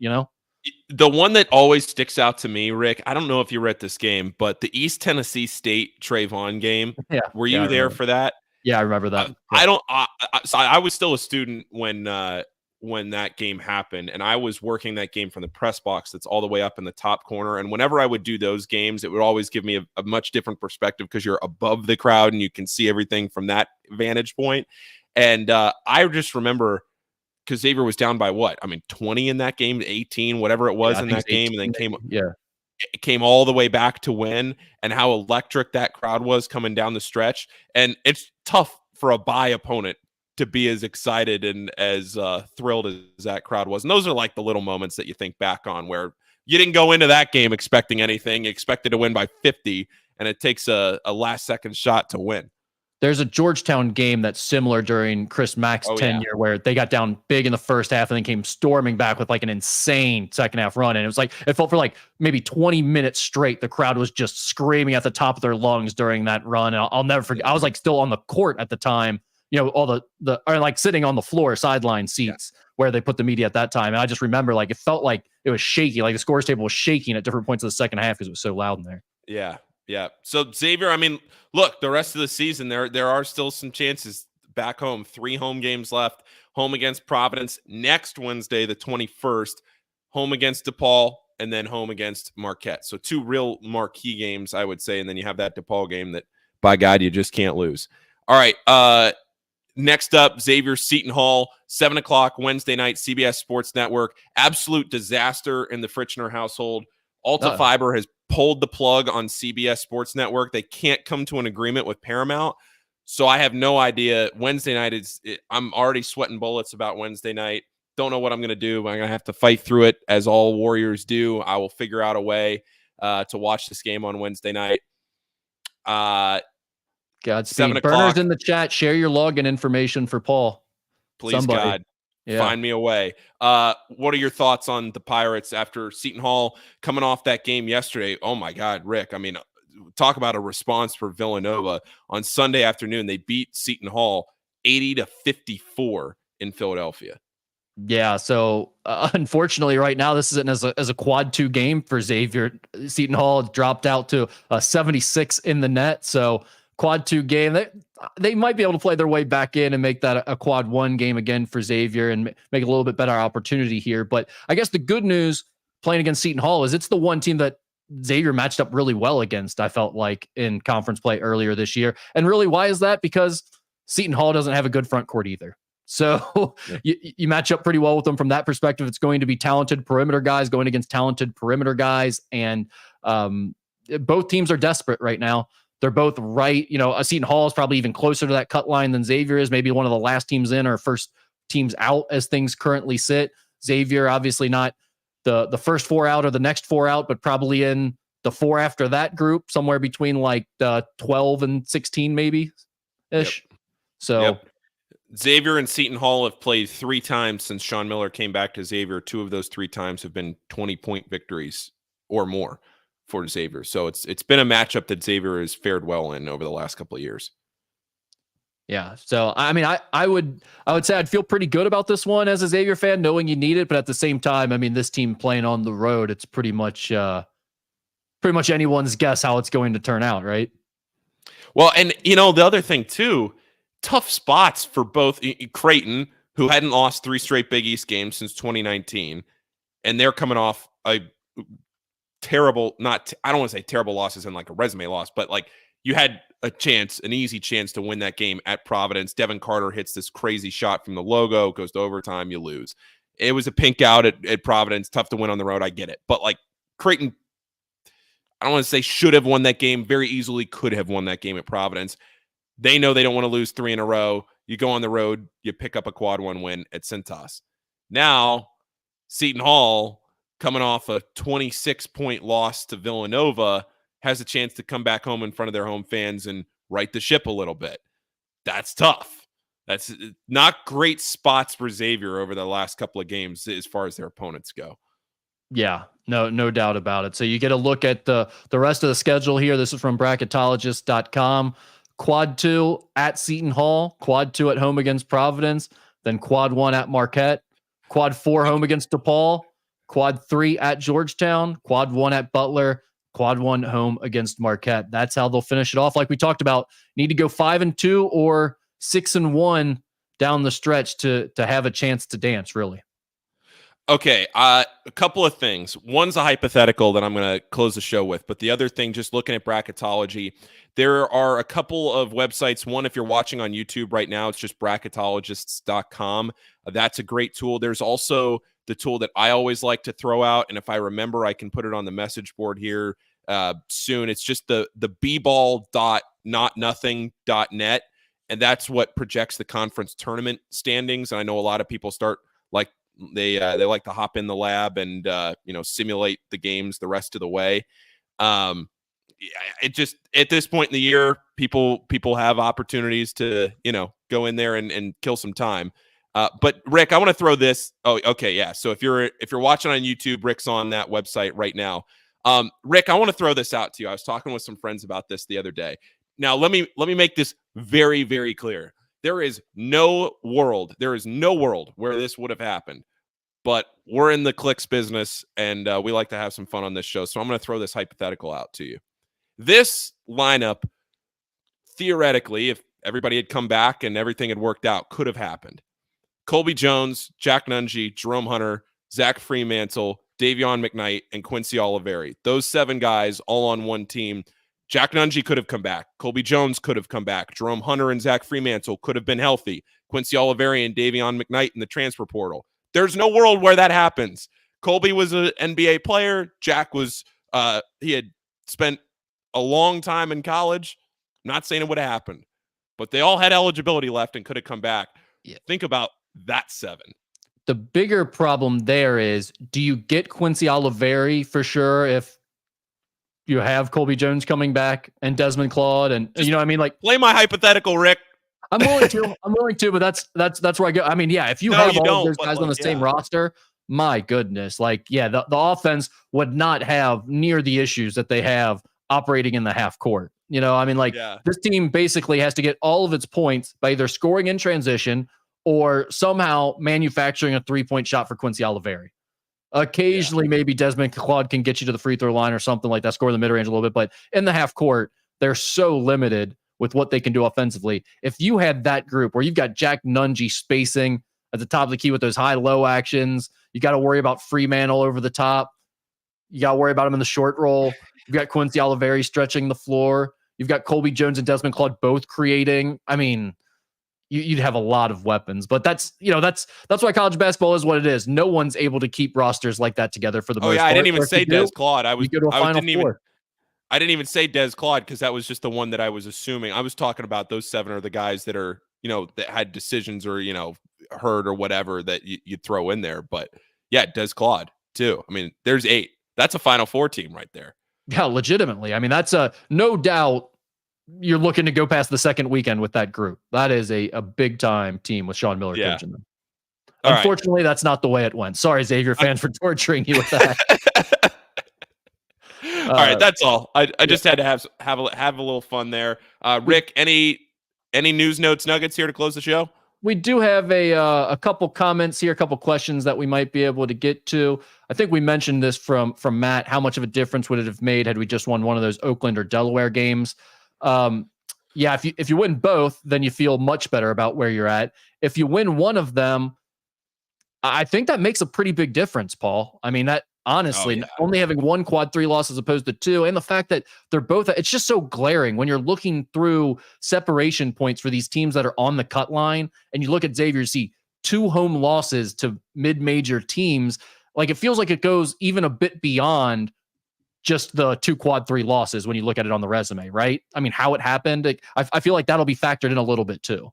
The one that always sticks out to me, Rick, I don't know if you were at this game, but the East Tennessee State Trayvon game. Yeah. Were you there for that? Yeah, I remember that. I was still a student when that game happened, and I was working that game from the press box that's all the way up in the top corner. And whenever I would do those games, it would always give me a much different perspective because you're above the crowd and you can see everything from that vantage point. And I just remember, because Xavier was down by 20 in that game, 18, whatever it was in that game, and then it came all the way back to win, and how electric that crowd was coming down the stretch. And it's tough for a bye opponent to be as excited and as thrilled as that crowd was. And those are like the little moments that you think back on where you didn't go into that game expecting anything. You expected to win by 50, and it takes a last-second shot to win. There's a Georgetown game that's similar during Chris Mack's tenure where they got down big in the first half and then came storming back with like an insane second half run. And it was like, it felt for like maybe 20 minutes straight. The crowd was just screaming at the top of their lungs during that run. And I'll never forget. I was like still on the court at the time all the or like sitting on the floor sideline seats where they put the media at that time. And I just remember like it felt like it was shaky, like the scores table was shaking at different points of the second half because it was so loud in there. Yeah. Yeah. So Xavier, I mean, look, the rest of the season, there are still some chances back home. 3 home games left. Home against Providence next Wednesday, the 21st. Home against DePaul, and then home against Marquette. So 2 real marquee games, I would say. And then you have that DePaul game that, by God, you just can't lose. All right. Next up, Xavier Seton Hall, 7 o'clock Wednesday night, CBS Sports Network. Absolute disaster in the Fritschner household. Alta Fiber has pulled the plug on CBS Sports Network. They can't come to an agreement with Paramount. So I have no idea. Wednesday night, I'm already sweating bullets about Wednesday night. Don't know what I'm going to do. I'm going to have to fight through it, as all Warriors do. I will figure out a way to watch this game on Wednesday night. Godspeed. Burners in the chat. Share your login information for Paul. Please, somebody. God, find me a way. What are your thoughts on the Pirates after Seton Hall coming off that game yesterday? Oh, my God, Rick. I mean, talk about a response for Villanova. On Sunday afternoon, they beat Seton Hall 80-54 in Philadelphia. Yeah, so unfortunately, right now this isn't as a quad 2 game for Xavier. Seton Hall dropped out to 76 in the net, so quad 2 game. They might be able to play their way back in and make that a quad 1 game again for Xavier and make a little bit better opportunity here. But I guess the good news playing against Seton Hall is it's the one team that Xavier matched up really well against, I felt like, in conference play earlier this year. And really, why is that? Because Seton Hall doesn't have a good front court either. So you match up pretty well with them from that perspective. It's going to be talented perimeter guys going against talented perimeter guys. And both teams are desperate right now. They're both right. Seton Hall is probably even closer to that cut line than Xavier is. Maybe one of the last teams in or first teams out as things currently sit. Xavier, obviously not the first 4 out or the next 4 out, but probably in the 4 after that group, somewhere between like 12 and 16 maybe ish. Yep. So. Yep. Xavier and Seton Hall have played 3 times since Sean Miller came back to Xavier. 2 of those 3 times have been 20-point victories or more for Xavier. So it's been a matchup that Xavier has fared well in over the last couple of years. Yeah. So, I mean, I would say I'd feel pretty good about this one as a Xavier fan, knowing you need it. But at the same time, I mean, this team playing on the road, it's pretty much anyone's guess how it's going to turn out, right? Well, and, the other thing, too, tough spots for both Creighton, who hadn't lost 3 straight Big East games since 2019, and they're coming off a terrible, I don't want to say terrible losses in like a resume loss, but like you had an easy chance to win that game at Providence. Devin Carter hits this crazy shot from the logo, goes to overtime, you lose. It was a pink out at Providence, tough to win on the road, I get it. But like Creighton, I don't want to say should have won that game, very easily could have won that game at Providence. They know they don't want to lose 3 in a row. You go on the road, you pick up a quad 1 win at Cintas. Now, Seton Hall, coming off a 26-point loss to Villanova, has a chance to come back home in front of their home fans and right the ship a little bit. That's tough. That's not great spots for Xavier over the last couple of games as far as their opponents go. Yeah, no doubt about it. So you get a look at the rest of the schedule here. This is from bracketologist.com. Quad 2 at Seton Hall, quad 2 at home against Providence, then quad 1 at Marquette, quad 4 home against DePaul, quad 3 at Georgetown, quad 1 at Butler, quad 1 home against Marquette. That's how they'll finish it off. Like we talked about, need to go 5-2 or 6-1 down the stretch to have a chance to dance, really. Okay, a couple of things. One's a hypothetical that I'm going to close the show with, but the other thing, just looking at Bracketology, there are a couple of websites. One, if you're watching on YouTube right now, it's just bracketologists.com. That's a great tool. There's also the tool that I always like to throw out, and if I remember, I can put it on the message board here soon. It's just the bball.notnothing.net, and that's what projects the conference tournament standings. And I know a lot of people start like they like to hop in the lab and simulate the games the rest of the way. It just, at this point in the year, people have opportunities to go in there and kill some time. But Rick, I want to throw this. Oh, okay, yeah. So if you're watching on YouTube, Rick's on that website right now. Rick, I want to throw this out to you. I was talking with some friends about this the other day. Now, let me make this very, very clear. There is no world where this would have happened. But we're in the clicks business, and we like to have some fun on this show. So I'm going to throw this hypothetical out to you. This lineup, theoretically, if everybody had come back and everything had worked out, could have happened. Colby Jones, Jack Nunge, Jerome Hunter, Zach Freemantle, Davion McKnight, and Quincy Oliveri. Those 7 guys all on one team. Jack Nunge could have come back. Colby Jones could have come back. Jerome Hunter and Zach Freemantle could have been healthy. Quincy Oliveri and Davion McKnight in the transfer portal. There's no world where that happens. Colby was an NBA player. Jack was, he had spent a long time in college. Not saying it would have happened, but they all had eligibility left and could have come back. Yeah. Think about that 7. The bigger problem there is, do you get Quincy Oliveri for sure if you have Colby Jones coming back and Desmond Claude? And you know what I mean? Like, play my hypothetical, Rick. I'm willing to, but that's where I go. I mean, yeah, if you have all of those guys on the same roster, my goodness, like, yeah, the offense would not have near the issues that they have operating in the half court. You know, I mean, like, this team basically has to get all of its points by either scoring in transition or somehow manufacturing a 3-point shot for Quincy Oliveri. Occasionally, maybe Desmond Claude can get you to the free throw line or something like that, score the mid-range a little bit, but in the half court, they're so limited with what they can do offensively. If you had that group where you've got Jack Nunge spacing at the top of the key with those high-low actions, you got to worry about Freemantle over the top. You got to worry about him in the short roll. You've got Quincy Oliveri stretching the floor. You've got Colby Jones and Desmond Claude both creating. I mean, you'd have a lot of weapons, but that's why college basketball is what it is. No one's able to keep rosters like that together for the most part. I didn't even say Des Claude. I didn't even say Des Claude because that was just the one that I was assuming. I was talking about those 7 are the guys that are, that had decisions or, hurt or whatever that you'd throw in there. But yeah, Des Claude too. I mean, there's 8. That's a Final Four team right there. Yeah, legitimately. I mean, that's no doubt you're looking to go past the second weekend with that group. That is a big time team with Sean Miller coaching them. Unfortunately, that's not the way it went. Sorry, Xavier fan, for torturing you with that. All right, that's all. I just had to have a little fun there. Rick, any news notes, nuggets here to close the show? We do have a couple comments here, a couple questions that we might be able to get to. I think we mentioned this from Matt. How much of a difference would it have made had we just won one of those Oakland or Delaware games? Yeah, if you win both, then you feel much better about where you're at. If you win one of them, I think that makes a pretty big difference, Paul. I mean, that honestly, only having one quad 3 loss as opposed to 2, and the fact that they're both, it's just so glaring when you're looking through separation points for these teams that are on the cut line, and you look at Xavier, you see 2 home losses to mid-major teams. Like, it feels like it goes even a bit beyond just the 2 quad 3 losses when you look at it on the resume, right? I mean, how it happened, I feel like that'll be factored in a little bit too.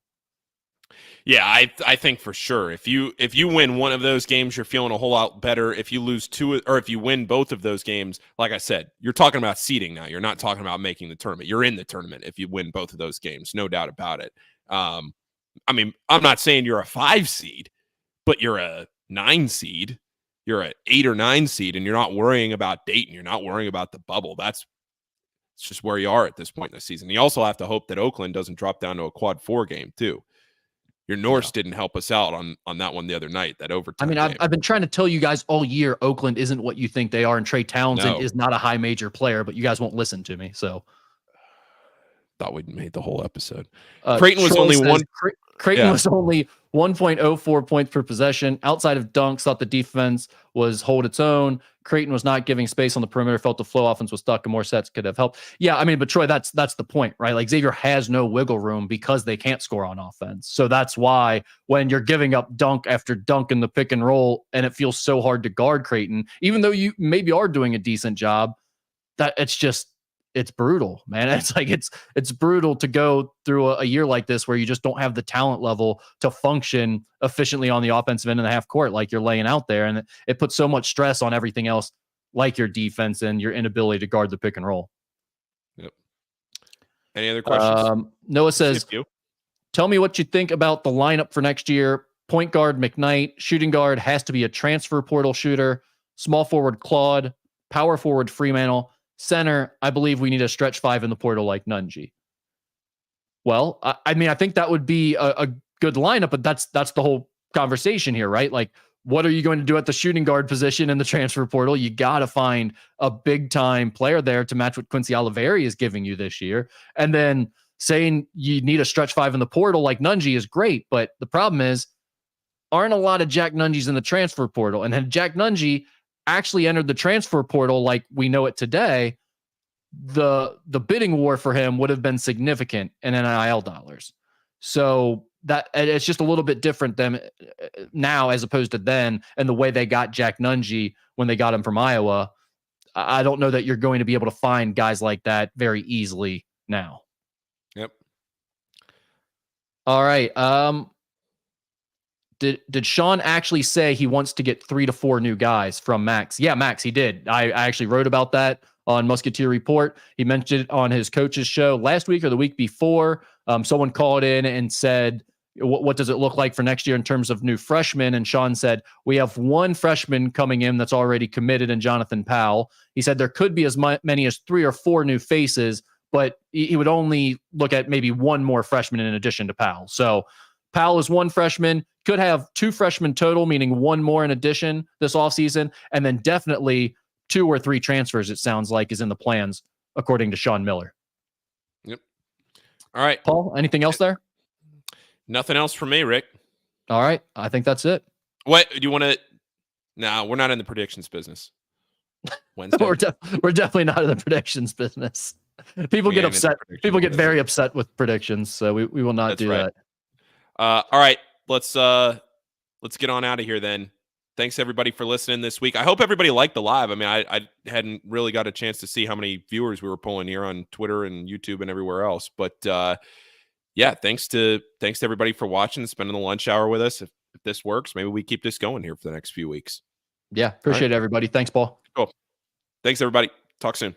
Yeah, I think for sure. If you win one of those games, you're feeling a whole lot better. If you lose 2, or if you win both of those games, like I said, you're talking about seeding now. You're not talking about making the tournament. You're in the tournament if you win both of those games, no doubt about it. I mean, I'm not saying you're a 5 seed, but you're a 9 seed. You're an 8 or 9 seed, and you're not worrying about Dayton. You're not worrying about the bubble. It's just where you are at this point in the season. You also have to hope that Oakland doesn't drop down to a quad 4 game too. Your Norse didn't help us out on that one the other night, that overtime. I mean, I've been trying to tell you guys all year, Oakland isn't what you think they are, and Trey Townsend is not a high major player, but you guys won't listen to me. So, thought we'd made the whole episode. Creighton was only one. Creighton was only 1.04 points per possession. Outside of dunks, thought the defense was hold its own. Creighton was not giving space on the perimeter. Felt the flow offense was stuck, and more sets could have helped. Yeah, I mean, but Troy, that's the point, right? Like, Xavier has no wiggle room because they can't score on offense. So that's why when you're giving up dunk after dunk in the pick and roll, and it feels so hard to guard Creighton, even though you maybe are doing a decent job, that it's brutal, man. It's like it's brutal to go through a year like this where you just don't have the talent level to function efficiently on the offensive end of the half court like you're laying out there, and it puts so much stress on everything else, like your defense and your inability to guard the pick and roll. Yep. Any other questions? Noah says, "Tell me what you think about the lineup for next year. Point guard McKnight, shooting guard has to be a transfer portal shooter. Small forward Claude, power forward Freemantle." Center, I believe we need a stretch 5 in the portal like Nunge. Well, I mean, I think that would be a good lineup, but that's the whole conversation here, right? Like, what are you going to do at the shooting guard position in the transfer portal? You got to find a big time player there to match what Quincy Oliveri is giving you this year. And then saying you need a stretch five in the portal like Nungy is great, but the problem is, aren't a lot of Jack Nungies in the transfer portal. And had Jack Nungy actually entered the transfer portal like we know it today, the bidding war for him would have been significant in NIL dollars. So that it's just a little bit different than now as opposed to then, and the way they got Jack Nungy when they got him from Iowa. I don't know that you're going to be able to find guys like that very easily now. Yep. All right. Did Sean actually say he wants to get 3 to 4 new guys from Max? Yeah, Max, he did. I actually wrote about that on Musketeer Report. He mentioned it on his coach's show last week or the week before. Someone called in and said, what does it look like for next year in terms of new freshmen? And Sean said, we have one freshman coming in that's already committed in Jonathan Powell. He said there could be as many as 3 or 4 new faces, but he would only look at maybe one more freshman in addition to Powell. So Powell is one freshman, could have 2 freshmen total, meaning one more in addition this offseason, and then definitely 2 or 3 transfers, it sounds like, is in the plans, according to Sean Miller. Yep. All right. Paul, anything else there? Nothing else from me, Rick. All right. I think that's it. What do you want to? No, we're not in the predictions business. Wednesday. we're definitely not in the predictions business. People get upset. People get very upset with predictions, so we will not do that. All right. Let's get on out of here then. Thanks everybody for listening this week. I hope everybody liked the live. I mean, I hadn't really got a chance to see how many viewers we were pulling here on Twitter and YouTube and everywhere else. But yeah, thanks to everybody for watching, spending the lunch hour with us. If this works, maybe we keep this going here for the next few weeks. Yeah, appreciate it, everybody. Thanks, Paul. Cool. Thanks, everybody. Talk soon.